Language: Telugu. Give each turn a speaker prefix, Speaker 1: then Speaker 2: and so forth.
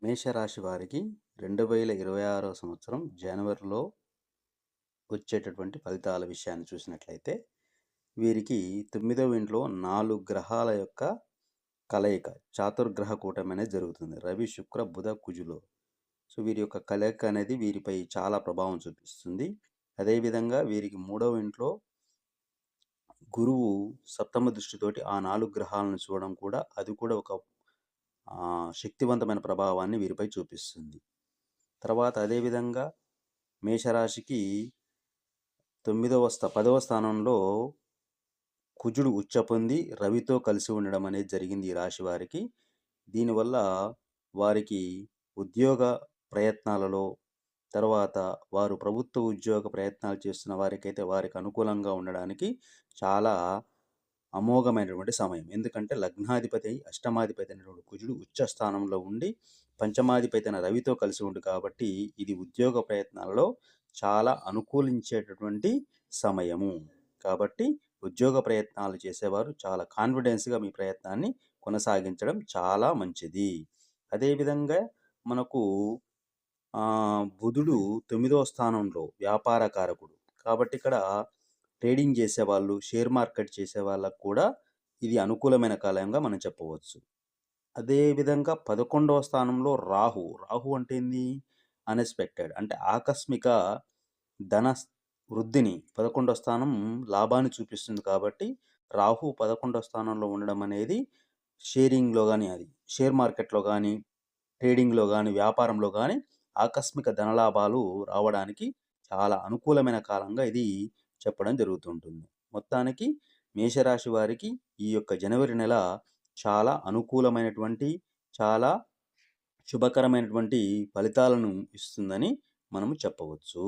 Speaker 1: మేషరాశి వారికి 2026 సంవత్సరం జనవరిలో వచ్చేటటువంటి ఫలితాల విషయాన్ని చూసినట్లయితే వీరికి 9వ ఇంట్లో 4 గ్రహాల యొక్క కలయిక చాతుర్గ్రహ కూటమి అనేది జరుగుతుంది. రవి, శుక్ర, బుధ, కుజులు. సో వీరి యొక్క కలయిక అనేది వీరిపై చాలా ప్రభావం చూపిస్తుంది. అదేవిధంగా వీరికి 3వ ఇంట్లో గురువు సప్తమ దృష్టితోటి ఆ 4 గ్రహాలను చూడడం కూడా అది కూడా ఒక శక్తివంతమైన ప్రభావాన్ని వీరిపై చూపిస్తుంది. తర్వాత అదేవిధంగా మేషరాశికి 10వ స్థానంలో కుజుడు ఉచ్చ పొంది రవితో కలిసి ఉండడం అనేది జరిగింది ఈ రాశి వారికి. దీనివల్ల వారికి ఉద్యోగ ప్రయత్నాలలో, తర్వాత వారు ప్రభుత్వ ఉద్యోగ ప్రయత్నాలు చేస్తున్న వారికైతే వారికి అనుకూలంగా ఉండడానికి చాలా అమోఘమైనటువంటి సమయం. ఎందుకంటే లగ్నాధిపతి, అష్టమాధిపతి అయినటువంటి కుజుడు ఉచ్చ స్థానంలో ఉండి పంచమాధిపతి అయిన రవితో కలిసి ఉంది కాబట్టి ఇది ఉద్యోగ ప్రయత్నాలలో చాలా అనుకూలించేటటువంటి సమయము. కాబట్టి ఉద్యోగ ప్రయత్నాలు చేసేవారు చాలా కాన్ఫిడెన్స్గా మీ ప్రయత్నాన్ని కొనసాగించడం చాలా మంచిది. అదేవిధంగా మనకు బుధుడు 9వ స్థానంలో వ్యాపార కారకుడు కాబట్టి ఇక్కడ ట్రేడింగ్ చేసేవాళ్ళు, షేర్ మార్కెట్ చేసే వాళ్ళకు కూడా ఇది అనుకూలమైన కాలంగా మనం చెప్పవచ్చు. అదేవిధంగా 11వ స్థానంలో రాహు అంటే ఏంది? అన్ఎక్స్పెక్టెడ్ అంటే ఆకస్మిక ధన వృద్ధిని 11వ స్థానం లాభాన్ని చూపిస్తుంది కాబట్టి రాహు 11వ స్థానంలో ఉండడం అనేది షేరింగ్లో కానీ, అది షేర్ మార్కెట్లో కానీ, ట్రేడింగ్లో కానీ, వ్యాపారంలో కానీ ఆకస్మిక ధనలాభాలు రావడానికి చాలా అనుకూలమైన కాలంగా ఇది చెప్పడం జరుగుతుంటుంది. మొత్తానికి మేషరాశి వారికి ఈ యొక్క జనవరి నెల చాలా అనుకూలమైనటువంటి, చాలా శుభకరమైనటువంటి ఫలితాలను ఇస్తుందని మనము చెప్పవచ్చు.